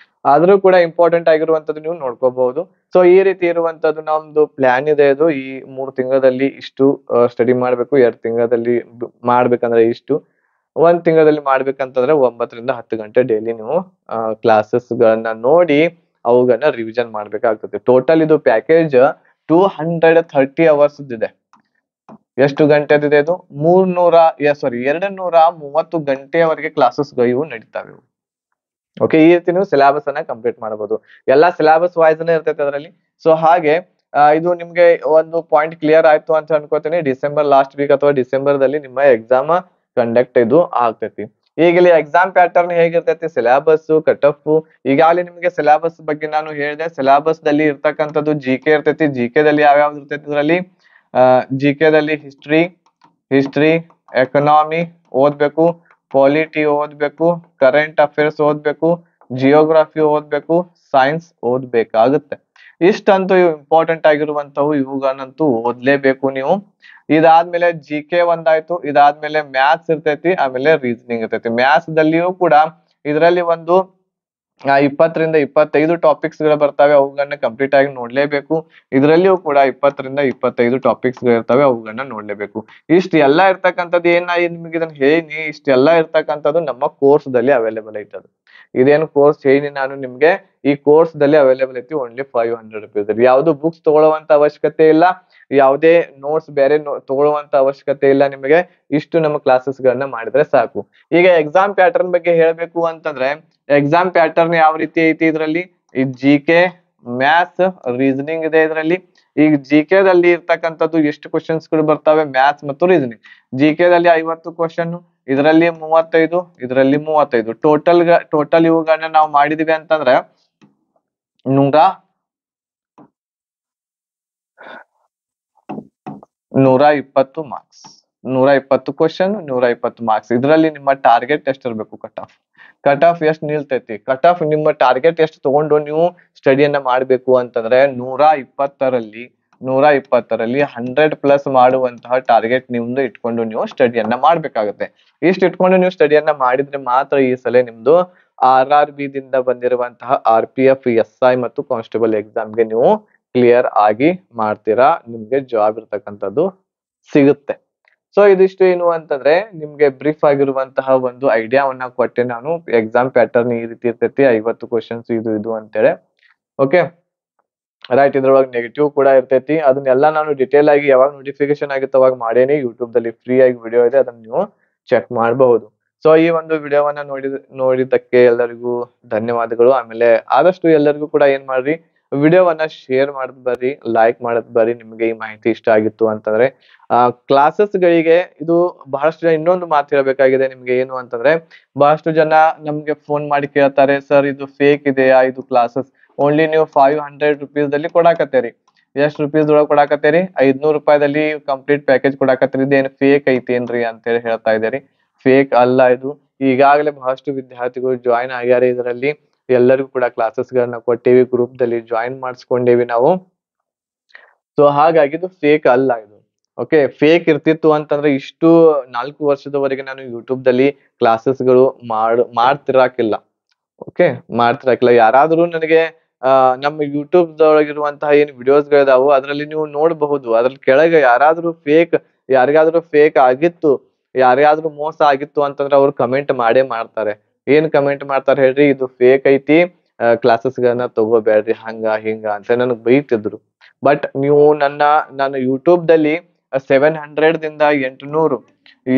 S1: ಆದ್ರೂ ಕೂಡ ಇಂಪಾರ್ಟೆಂಟ್ ಆಗಿರುವಂತದ್ದು ನೀವು ನೋಡ್ಕೋಬಹುದು. ಸೊ ಈ ರೀತಿ ಇರುವಂತದ್ದು ನಮ್ದು ಪ್ಲಾನ್ ಇದೆ. ಇದು ಈ 3 ತಿಂಗಳಲ್ಲಿ ಇಷ್ಟು ಸ್ಟಡಿ ಮಾಡ್ಬೇಕು, 2 ತಿಂಗಳಲ್ಲಿ ಮಾಡ್ಬೇಕಂದ್ರೆ ಇಷ್ಟು, 1 ತಿಂಗಳಲ್ಲಿ ಮಾಡ್ಬೇಕಂತಂದ್ರೆ 9ರಿಂದ 10 ಗಂಟೆ ಡೈಲಿ ನೀವು ಕ್ಲಾಸಸ್ ಗಳನ್ನ ನೋಡಿ ಅವುಗಳನ್ನ ರಿವಿಷನ್ ಮಾಡ್ಬೇಕಾಗ್ತದೆ. ಟೋಟಲ್ ಇದು ಪ್ಯಾಕೇಜ್ 230 ಅವರ್ಸ್ ಇದೆ. ಎಷ್ಟು ಗಂಟೆದಿದೆ ಇದು? 230 ಗಂಟೆಯವರೆಗೆ ಕ್ಲಾಸಸ್ ಇವು ನಡೀತಾವೆ. ಓಕೆ, ಈ ರೀತಿ ನೀವು ಸಿಲೆಬಸ್ ಅನ್ನ ಕಂಪ್ಲೀಟ್ ಮಾಡಬಹುದು. ಎಲ್ಲಾ ಸಿಲೆಬಸ್ ವೈಸ್ ಇರ್ತೈತೆ ಅದರಲ್ಲಿ. ಸೊ ಹಾಗೆ ಇದು ನಿಮ್ಗೆ ಒಂದು ಪಾಯಿಂಟ್ ಕ್ಲಿಯರ್ ಆಯ್ತು ಅಂತ ಅನ್ಕೋತೀನಿ. ಡಿಸೆಂಬರ್ ಲಾಸ್ಟ್ ವೀಕ್ ಅಥವಾ ಡಿಸೆಂಬರ್ ನಿಮ್ಮ ಎಕ್ಸಾಮ್ ಕಂಡಕ್ಟ್ ಇದು ಆಗ್ತೈತಿ. ಈಗ ಇಲ್ಲಿ ಎಕ್ಸಾಮ್ ಪ್ಯಾಟರ್ನ್ ಹೇಗಿರ್ತೈತಿ, ಸಿಲೆಬಸ್, ಕಟ್ ಆಫ್. ಈಗಾಗಲೇ ನಿಮ್ಗೆ ಸಿಲೆಬಸ್ ಬಗ್ಗೆ ನಾನು ಹೇಳಿದೆ. ಸಿಲೆಬಸ್ ದಲ್ಲಿ ಇರ್ತಕ್ಕಂಥದ್ದು ಜಿಕೆ ಇರ್ತೈತಿ. ಜಿಕೆ ದಲ್ಲಿ ಯಾವ್ಯಾವ್ದು ಇರ್ತೈತಿ ಇದರಲ್ಲಿ? ಜಿಕೆ ದಲ್ಲಿ ಹಿಸ್ಟ್ರಿ, ಎಕನಾಮಿ ಓದ್ಬೇಕು, ಪಾಲಿಟಿ ಓದ್ಬೇಕು, ಕರೆಂಟ್ ಅಫೇರ್ಸ್ ಓದ್ಬೇಕು, ಜಿಯೋಗ್ರಫಿ ಓದ್ಬೇಕು, ಸೈನ್ಸ್ ಓದ್ಬೇಕಾಗುತ್ತೆ. ಇಷ್ಟಂತೂ ಇಂಪಾರ್ಟೆಂಟ್ ಆಗಿರುವಂತವು, ಇವುಗಳನ್ನಂತೂ ಓದ್ಲೇಬೇಕು ನೀವು. ಇದಾದ್ಮೇಲೆ ಜಿಕೆ ಒಂದಾಯ್ತು. ಇದಾದ್ಮೇಲೆ ಮ್ಯಾಥ್ಸ್ ಇರ್ತೈತಿ, ಆಮೇಲೆ ರೀಸನಿಂಗ್ ಇರ್ತೈತಿ. ಮ್ಯಾಥ್ಸ್ ದಲ್ಲಿಯೂ ಕೂಡ ಇದರಲ್ಲಿ ಒಂದು 20ರಿಂದ 25 ಟಾಪಿಕ್ಸ್ ಗಳು ಬರ್ತವೆ. ಅವುಗಳನ್ನ ಕಂಪ್ಲೀಟ್ ಆಗಿ ನೋಡ್ಲೇಬೇಕು. ಇದರಲ್ಲಿಯೂ ಕೂಡ 20ರಿಂದ 25 ಟಾಪಿಕ್ಸ್ ಗಳು ಇರ್ತವೆ, ಅವುಗಳನ್ನ ನೋಡ್ಲೇಬೇಕು. ಇಷ್ಟೆಲ್ಲ ಇರ್ತಕ್ಕಂಥದ್ದು ನಿಮ್ಗೆ ಇದನ್ನ ಹೇಳಿ, ಇಷ್ಟೆಲ್ಲ ಇರ್ತಕ್ಕಂಥದ್ದು ನಮ್ಮ ಕೋರ್ಸ್ ದಲ್ಲಿ ಅವೈಲೇಬಲ್ ಐತದ. ಇದೇನು ಕೋರ್ಸ್ ಹೇಳಿ ನಾನು ನಿಮ್ಗೆ, ಈ ಕೋರ್ಸ್ ದಲ್ಲಿ ಅವೈಲೇಬಲ್ ಐತಿ ಓನ್ಲಿ 500 rupees. ಯಾವ್ದು ಬುಕ್ಸ್ ತಗೊಳ್ಳುವಂತ ಅವಶ್ಯಕತೆ ಇಲ್ಲ, ಯಾವುದೇ ನೋಟ್ಸ್ ಬೇರೆ ತಗೊಳ್ಳುವಂತ ಅವಶ್ಯಕತೆ ಇಲ್ಲ ನಿಮಗೆ. ಇಷ್ಟು ನಮ್ಮ ಕ್ಲಾಸಸ್ ಗಳನ್ನ ಮಾಡಿದ್ರೆ ಸಾಕು. ಈಗ ಎಕ್ಸಾಮ್ ಪ್ಯಾಟರ್ನ್ ಬಗ್ಗೆ ಹೇಳ್ಬೇಕು ಅಂತಂದ್ರೆ, ಎಕ್ಸಾಮ್ ಪ್ಯಾಟರ್ನ್ ಯಾವ ರೀತಿ ಐತಿ ಇದರಲ್ಲಿ? ಈ ಜಿಕೆ, ಮ್ಯಾಥ್ಸ್, ರೀಸನಿಂಗ್ ಇದೆ ಇದರಲ್ಲಿ. ಈಗ ಜಿಕೆ ದಲ್ಲಿ ಇರ್ತಕ್ಕಂಥದ್ದು ಎಷ್ಟು ಕ್ವಶನ್ಸ್ ಗಳು ಬರ್ತವೆ? ಮ್ಯಾಥ್ಸ್ ಮತ್ತು ರೀಸನಿಂಗ್. ಜಿಕೆ ದಲ್ಲಿ 50 ಕ್ವಶನ್, ಇದರಲ್ಲಿ 35, ಇದರಲ್ಲಿ 35. ಟೋಟಲ್ ಇವುಗಳನ್ನ ನಾವು ಮಾಡಿದ್ವಿ ಅಂತಂದ್ರೆ 120 ಮಾರ್ಕ್ಸ್. 120 question, 120 marks. ಇದರಲ್ಲಿ ನಿಮ್ಮ ಟಾರ್ಗೆಟ್ ಎಷ್ಟು ಇರಬೇಕು? ಕಟ್ ಆಫ್ ಎಷ್ಟು ನಿಲ್ತೈತಿ? ಕಟ್ ಆಫ್ ನಿಮ್ಮ ಟಾರ್ಗೆಟ್ ಎಷ್ಟು ತಗೊಂಡು ನೀವು ಸ್ಟಡಿಯನ್ನ ಮಾಡ್ಬೇಕು ಅಂತಂದ್ರೆ 120ರಲ್ಲಿ 100+ ಮಾಡುವಂತಹ ಟಾರ್ಗೆಟ್ ನಿಮ್ದು ಇಟ್ಕೊಂಡು ನೀವು ಸ್ಟಡಿಯನ್ನ ಮಾಡ್ಬೇಕಾಗುತ್ತೆ. ಇಷ್ಟು ಇಟ್ಕೊಂಡು ನೀವು ಸ್ಟಡಿಯನ್ನ ಮಾಡಿದ್ರೆ ಮಾತ್ರ ಈ ಸಲ ನಿಮ್ದು RRB ದಿಂದ ಬಂದಿರುವಂತಹ RPF, SI ಮತ್ತು ಕಾನ್ಸ್ಟೇಬಲ್ ಎಕ್ಸಾಮ್ಗೆ ನೀವು ಕ್ಲಿಯರ್ ಆಗಿ ಮಾಡ್ತೀರಾ. ನಿಮ್ಗೆ ಜಾಬ್ ಇರ್ತಕ್ಕಂಥದ್ದು ಸಿಗುತ್ತೆ. ಸೊ ಇದಿಷ್ಟು ಏನು ಅಂತಂದ್ರೆ ನಿಮ್ಗೆ ಬ್ರೀಫ್ ಆಗಿರುವಂತಹ ಒಂದು ಐಡಿಯಾವನ್ನ ಕೊಟ್ಟೆ ನಾನು. ಎಕ್ಸಾಮ್ ಪ್ಯಾಟರ್ನ್ ಈ ರೀತಿ ಇರ್ತೈತಿ, 50 ಕ್ವಶನ್ಸ್ ಇದು ಅಂತೇಳಿ. Okay right. ಇದ್ರೊಳಗೆ ನೆಗೆಟಿವ್ ಕೂಡ ಇರ್ತೈತಿ. ಅದನ್ನೆಲ್ಲ ನಾನು ಡಿಟೇಲ್ ಆಗಿ ಯಾವಾಗ ನೋಟಿಫಿಕೇಶನ್ ಆಗುತ್ತೆ ಅವಾಗ ಮಾಡೇನಿ. ಯೂಟ್ಯೂಬ್ ದಲ್ಲಿ ಫ್ರೀ ಆಗಿ ವಿಡಿಯೋ ಇದೆ, ಅದನ್ನ ನೀವು ಚೆಕ್ ಮಾಡಬಹುದು. ಸೊ ಈ ಒಂದು ವಿಡಿಯೋವನ್ನ ನೋಡಿದ್ದಕ್ಕೆ ಎಲ್ಲರಿಗೂ ಧನ್ಯವಾದಗಳು. ಆಮೇಲೆ ಆದಷ್ಟು ಎಲ್ಲರಿಗೂ ಕೂಡ ಏನ್ ಮಾಡ್ರಿ, ವಿಡಿಯೋವನ್ನ ಶೇರ್ ಮಾಡದ್ ಬರ್ರಿ, ಲೈಕ್ ಮಾಡದ್ ಬರ್ರಿ ನಿಮ್ಗೆ ಈ ಮಾಹಿತಿ ಇಷ್ಟ ಆಗಿತ್ತು ಅಂತಂದ್ರೆ. ಕ್ಲಾಸಸ್ ಗಳಿಗೆ ಇದು ಬಹಳಷ್ಟು ಜನ, ಇನ್ನೊಂದು ಮಾತು ಹೇಳ್ಬೇಕಾಗಿದೆ ನಿಮ್ಗೆ, ಏನು ಅಂತಂದ್ರೆ ಬಹಳಷ್ಟು ಜನ ನಮ್ಗೆ ಫೋನ್ ಮಾಡಿ ಕೇಳ್ತಾರೆ, ಸರ್ ಇದು ಫೇಕ್ ಇದೆಯಾ ಇದು ಕ್ಲಾಸಸ್? ಓನ್ಲಿ ನೀವು 500 rupees ದಲ್ಲಿ ಕೊಡಾಕತ್ತೀರಿ. ಎಷ್ಟು ರುಪೀಸ್ ಒಳಗೆ ಕೊಡಾಕತ್ತೀರಿ? 500 ರೂಪಾಯಿದಲ್ಲಿ ಕಂಪ್ಲೀಟ್ ಪ್ಯಾಕೇಜ್ ಕೊಡಾಕತ್ತೀರಿ. ಇದೇನು ಫೇಕ್ ಐತೇನ್ರಿ ಅಂತೇಳಿ ಹೇಳ್ತಾ ಇದ್ದೀರಿ. ಫೇಕ್ ಅಲ್ಲ ಇದು. ಈಗಾಗಲೇ ಬಹಳಷ್ಟು ವಿದ್ಯಾರ್ಥಿಗಳು ಜಾಯಿನ್ ಆಗ್ಯಾರ ಇದರಲ್ಲಿ. ಎಲ್ಲರಿಗೂ ಕೂಡ ಕ್ಲಾಸಸ್ ಗಳನ್ನ ಕೊಟ್ಟೇವಿ, ಗ್ರೂಪ್ ದಲ್ಲಿ ಜಾಯಿನ್ ಮಾಡಿಸ್ಕೊಂಡೇವಿ ನಾವು. ಸೊ ಹಾಗಾಗಿ ಇದು ಫೇಕ್ ಅಲ್ಲ ಇದು. ಓಕೆ, ಫೇಕ್ ಇರ್ತಿತ್ತು ಅಂತಂದ್ರೆ ಇಷ್ಟು 4 ವರ್ಷದವರೆಗೆ ನಾನು ಯೂಟ್ಯೂಬ್ ದಲ್ಲಿ ಕ್ಲಾಸಸ್ ಗಳು ಮಾಡ್ತಿರಾಕಿಲ್ಲ. ಓಕೆ, ಮಾಡ್ತಿರಾಕಿಲ್ಲ. ಯಾರಾದ್ರೂ ನನಗೆ ನಮ್ಮ ಯೂಟ್ಯೂಬ್ ದೊಳಗಿರುವಂತಹ ಏನ್ ವಿಡಿಯೋಸ್ ಗಳಿದಾವು ಅದ್ರಲ್ಲಿ ನೀವು ನೋಡಬಹುದು. ಅದ್ರಲ್ಲಿ ಕೆಳಗೆ ಯಾರಿಗಾದ್ರೂ ಫೇಕ್ ಆಗಿತ್ತು, ಯಾರಿಗಾದ್ರೂ ಮೋಸ ಆಗಿತ್ತು ಅಂತಂದ್ರೆ ಅವ್ರು ಕಮೆಂಟ್ ಮಾಡ್ತಾರೆ. ಏನ್ ಕಮೆಂಟ್ ಮಾಡ್ತಾರೆ ಹೇಳ್ರಿ? ಇದು ಫೇಕ್ ಐತಿ, ಕ್ಲಾಸಸ್ ಗಳನ್ನ ತಗೋಬೇಡ್ರಿ, ಹಂಗ ಹಿಂಗ ಅಂತ ನನಗ್ ಬೈತಿದ್ರು. ಬಟ್ ನೀವು ನನ್ನ ಯೂಟ್ಯೂಬ್ ದಲ್ಲಿ 700 ದಿಂದ 800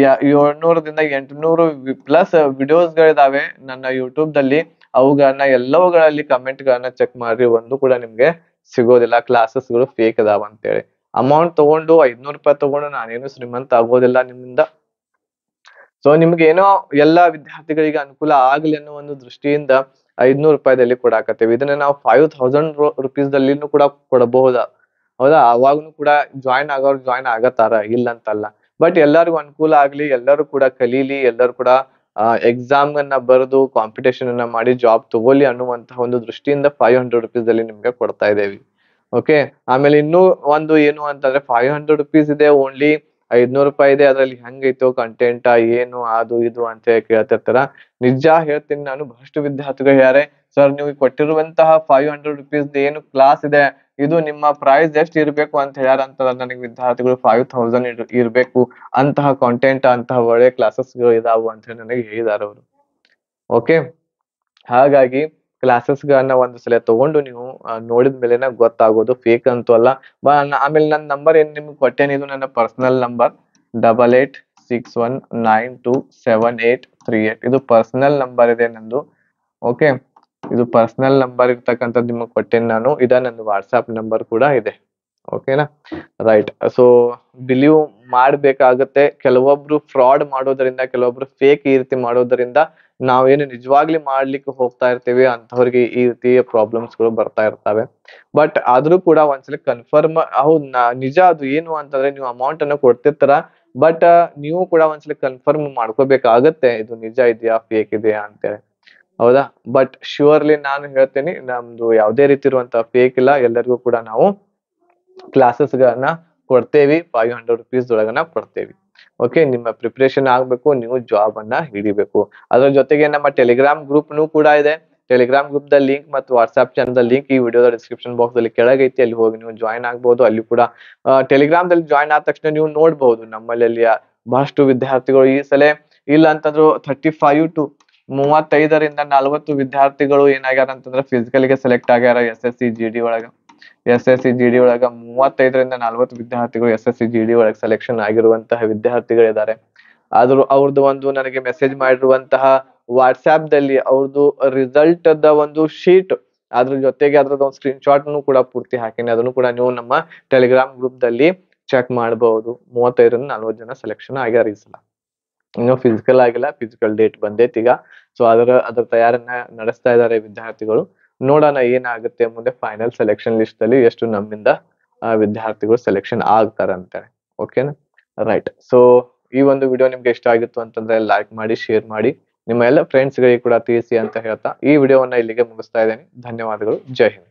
S1: 700 ದಿಂದ 800 ಪ್ಲಸ್ ವಿಡಿಯೋಸ್ ಗಳಿದಾವೆ ನನ್ನ ಯೂಟ್ಯೂಬ್ ದಲ್ಲಿ. ಅವುಗಳನ್ನ ಎಲ್ಲವುಗಳಲ್ಲಿ ಕಮೆಂಟ್ ಗಳನ್ನ ಚೆಕ್ ಮಾಡ್ರಿ, ಒಂದು ಕೂಡ ನಿಮ್ಗೆ ಸಿಗೋದಿಲ್ಲ ಕ್ಲಾಸಸ್ ಗಳು ಫೇಕ್ ಅದಾವ ಅಂತೇಳಿ. ಅಮೌಂಟ್ ತಗೊಂಡು 500 ರೂಪಾಯಿ ತಗೊಂಡು ನಾನೇನು ಶ್ರೀಮಂತ ಆಗೋದಿಲ್ಲ ನಿಮ್ಮಿಂದ. ಸೊ ನಿಮ್ಗೆ ಏನೋ ಎಲ್ಲಾ ವಿದ್ಯಾರ್ಥಿಗಳಿಗೆ ಅನುಕೂಲ ಆಗ್ಲಿ ಅನ್ನೋ ಒಂದು ದೃಷ್ಟಿಯಿಂದ 500 ರೂಪಾಯಿದಲ್ಲಿ ಕೊಡಾಕತ್ತೇವೆ. ಇದನ್ನ ನಾವು 5000 rupees ದಲ್ಲಿನೂ ಕೂಡ ಕೊಡಬಹುದ, ಹೌದಾ? ಅವಾಗನು ಕೂಡ ಜಾಯಿನ್ ಆಗತ್ತಾರ, ಇಲ್ಲ ಅಂತಲ್ಲ. ಬಟ್ ಎಲ್ಲರಿಗೂ ಅನುಕೂಲ ಆಗ್ಲಿ, ಎಲ್ಲರೂ ಕೂಡ ಕಲೀಲಿ, ಎಲ್ಲರೂ ಕೂಡ ಎಕ್ಸಾಮ್ ಅನ್ನ ಬರೆದು ಕಾಂಪಿಟೇಷನ್ ಅನ್ನ ಮಾಡಿ ಜಾಬ್ ತಗೊಳ್ಳಿ ಅನ್ನುವಂತಹ ಒಂದು ದೃಷ್ಟಿಯಿಂದ 500 rupees ಅಲ್ಲಿ ನಿಮ್ಗೆ ಕೊಡ್ತಾ ಇದ್ದೇವೆ. ಓಕೆ, ಆಮೇಲೆ ಇನ್ನೂ ಒಂದು ಏನು ಅಂತಂದ್ರೆ 500 rupees ಇದೆ, ಓನ್ಲಿ 500 ರೂಪಾಯಿ ಇದೆ, ಅದ್ರಲ್ಲಿ ಹೆಂಗೈತೋ ಕಂಟೆಂಟ್ ಏನು ಅದು ಇದು ಅಂತ ಕೇಳ್ತಿರ್ತಾರ. ನಿಜ ಹೇಳ್ತೀನಿ, ನಾನು ಬಹಳಷ್ಟು ವಿದ್ಯಾರ್ಥಿಗಳು ಹೇಳ್ಯಾರೆ, ಸರ್ ನೀವು ಕೊಟ್ಟಿರುವಂತಹ 500 rupees ಏನು ಕ್ಲಾಸ್ ಇದೆ, ಇದು ನಿಮ್ಮ ಪ್ರೈಸ್ ಎಷ್ಟು ಇರ್ಬೇಕು ಅಂತ ಹೇಳ್ಯಾರ ಅಂತ ನನಗೆ ವಿದ್ಯಾರ್ಥಿಗಳು 5000 ಇರ್ಬೇಕು, ಅಂತಹ ಕಾಂಟೆಂಟ್ ಅಂತಹ ಒಳ್ಳೆ ಕ್ಲಾಸಸ್ಗಳು ಇದಾವು ಅಂತ ಹೇಳಿ ನನಗೆ ಹೇಳಿದಾರೆ ಅವರು. ಓಕೆ, ಹಾಗಾಗಿ ಕ್ಲಾಸಸ್ಗಳನ್ನ ಒಂದು ಸಲ ತಗೊಂಡು ನೀವು ನೋಡಿದ ಮೇಲೆನ ಗೊತ್ತಾಗೋದು, ಫೇಕ್ ಅಂತೂ ಅಲ್ಲ. ಆಮೇಲೆ ನನ್ನ ನಂಬರ್ ಏನ್ ನಿಮ್ಗೆ ಕೊಟ್ಟೇನಿ, ಇದು ನನ್ನ ಪರ್ಸನಲ್ ನಂಬರ್ 8861927838. ಇದು ಪರ್ಸನಲ್ ನಂಬರ್ ಇದೆ ನಂದು. ಓಕೆ, ಇದು ಪರ್ಸನಲ್ ನಂಬರ್ ಇರ್ತಕ್ಕಂಥದ್ದು ನಿಮಗೆ ಕೊಟ್ಟೇನಿ ನಾನು. ಇದ ನಂದು ವಾಟ್ಸ್ಆಪ್ ನಂಬರ್ ಕೂಡ ಇದೆ. ಓಕೆನಾ, ರೈಟ್. ಸೊ ಬಿಲೀವ್ ಮಾಡ್ಬೇಕಾಗತ್ತೆ. ಕೆಲವೊಬ್ರು ಫ್ರಾಡ್ ಮಾಡೋದ್ರಿಂದ, ಕೆಲವೊಬ್ರು ಫೇಕ್ ಈ ರೀತಿ ಮಾಡೋದ್ರಿಂದ ನಾವೇನು ನಿಜವಾಗ್ಲಿ ಮಾಡ್ಲಿಕ್ಕೆ ಹೋಗ್ತಾ ಇರ್ತೀವಿ ಅಂತವ್ರಿಗೆ ಈ ರೀತಿ ಪ್ರಾಬ್ಲಮ್ಸ್ ಗಳು ಬರ್ತಾ ಇರ್ತವೆ. ಬಟ್ ಆದ್ರೂ ಕೂಡ ಒಂದ್ಸಲ ಕನ್ಫರ್ಮ್ ಹೌದ್ ನಿಜ ಅದು ಏನು ಅಂತಂದ್ರೆ, ನೀವು ಅಮೌಂಟ್ ಅನ್ನ ಕೊಡ್ತಿರ್ತಾರ, ಬಟ್ ನೀವು ಕೂಡ ಒಂದ್ಸಲ ಕನ್ಫರ್ಮ್ ಮಾಡ್ಕೋಬೇಕಾಗತ್ತೆ, ಇದು ನಿಜ ಇದೆಯಾ ಫೇಕ್ ಇದೆಯಾ ಅಂತೇಳಿ. ಹೌದಾ, ಬಟ್ ಶ್ಯೂರ್ಲಿ ನಾನು ಹೇಳ್ತೇನೆ, ನಮ್ದು ಯಾವುದೇ ರೀತಿ ಇರುವಂತಹ ಫೇಕ್ ಇಲ್ಲ. ಎಲ್ಲರಿಗೂ ಕೂಡ ನಾವು ಕ್ಲಾಸಸ್ ಗಳನ್ನ ಕೊಡ್ತೇವಿ, 500 rupees ಒಳಗನ ಕೊಡ್ತೇವಿ. ಓಕೆ, ನಿಮ್ಮ ಪ್ರಿಪರೇಷನ್ ಆಗ್ಬೇಕು, ನೀವು ಜಾಬ್ ಅನ್ನ ಹಿಡಿಬೇಕು. ಅದ್ರ ಜೊತೆಗೆ ನಮ್ಮ ಟೆಲಿಗ್ರಾಮ್ ಗ್ರೂಪ್ ಕೂಡ ಇದೆ. ಟೆಲಿಗ್ರಾಮ್ ಗ್ರೂಪ್ ದ ಲಿಂಕ್ ಮತ್ತು ವಾಟ್ಸ್ಆಪ್ ಚಾನಲ್ ಲಿಂಕ್ ಈ ವಿಡಿಯೋದ ಡಿಸ್ಕ್ರಿಪ್ಷನ್ ಬಾಕ್ಸ್ ಅಲ್ಲಿ ಕೆಳಗೈತಿ, ಅಲ್ಲಿ ಹೋಗಿ ನೀವು ಜಾಯ್ನ್ ಆಗ್ಬಹುದು. ಅಲ್ಲಿ ಕೂಡ ಟೆಲಿಗ್ರಾಮ್ ದಲ್ಲಿ ಜಾಯ್ನ್ ಆದ ತಕ್ಷಣ ನೀವು ನೋಡ್ಬಹುದು ನಮ್ಮಲ್ಲಿ ಬಹಳಷ್ಟು ವಿದ್ಯಾರ್ಥಿಗಳು ಈ ಸಲ ಇಲ್ಲ ಅಂತಂದ್ರು 35 to 35ರಿಂದ 40 ವಿದ್ಯಾರ್ಥಿಗಳು ಏನಾಗ್ಯಾರ ಅಂತಂದ್ರೆ ಫಿಸಿಕಲ್ ಗೆ ಸೆಲೆಕ್ಟ್ ಆಗ್ಯಾರ. SSC GD ಒಳಗ 35ರಿಂದ 40 ವಿದ್ಯಾರ್ಥಿಗಳು SSC GD ಒಳಗೆ ಸೆಲೆಕ್ಷನ್ ಆಗಿರುವಂತಹ ವಿದ್ಯಾರ್ಥಿಗಳಿದ್ದಾರೆ. ಆದ್ರೂ ಅವ್ರದ್ದು ಒಂದು ನನಗೆ ಮೆಸೇಜ್ ಮಾಡಿರುವಂತಹ ವಾಟ್ಸ್ಆಪ್ ದಲ್ಲಿ ಅವ್ರದ್ದು ರಿಸಲ್ಟ್ ದ ಒಂದು ಶೀಟ್, ಅದ್ರ ಜೊತೆಗೆ ಅದ್ರದ್ದು ಒಂದು ಸ್ಕ್ರೀನ್ ಶಾಟ್ ಕೂಡ ಪೂರ್ತಿ ಹಾಕಿನಿ. ಅದನ್ನು ಕೂಡ ನೀವು ನಮ್ಮ ಟೆಲಿಗ್ರಾಮ್ ಗ್ರೂಪ್ ದಲ್ಲಿ ಚೆಕ್ ಮಾಡಬಹುದು. 35ರಿಂದ 40 ಜನ ಸೆಲೆಕ್ಷನ್ ಆಗ್ಯಾರ ಈ ಸಲ. ಇನ್ನು ಫಿಸಿಕಲ್ ಆಗಿಲ್ಲ, ಫಿಸಿಕಲ್ ಡೇಟ್ ಬಂದೈತಿ ಈಗ. ಸೊ ಅದ್ರ ತಯಾರನ್ನ ನಡೆಸ್ತಾ ಇದ್ದಾರೆ ವಿದ್ಯಾರ್ಥಿಗಳು. ನೋಡೋಣ ಏನಾಗುತ್ತೆ ಮುಂದೆ, ಫೈನಲ್ ಸೆಲೆಕ್ಷನ್ ಲಿಸ್ಟ್ ಅಲ್ಲಿ ಎಷ್ಟು ನಮ್ಮಿಂದ ವಿದ್ಯಾರ್ಥಿಗಳು ಸೆಲೆಕ್ಷನ್ ಆಗ್ತಾರೆ ಅಂತೇಳಿ. ಓಕೆನಾ, ರೈಟ್. ಸೊ ಈ ಒಂದು ವಿಡಿಯೋ ನಿಮ್ಗೆ ಇಷ್ಟ ಆಗಿತ್ತು ಅಂತಂದ್ರೆ ಲೈಕ್ ಮಾಡಿ, ಶೇರ್ ಮಾಡಿ, ನಿಮ್ಮ ಎಲ್ಲ ಫ್ರೆಂಡ್ಸ್ ಗಳಿಗೆ ಕೂಡ ತಿಳಿಸಿ ಅಂತ ಹೇಳ್ತಾ ಈ ವಿಡಿಯೋವನ್ನ ಇಲ್ಲಿಗೆ ಮುಗಿಸ್ತಾ ಇದ್ದೇನೆ. ಧನ್ಯವಾದಗಳು. ಜೈ ಹಿಂದ್.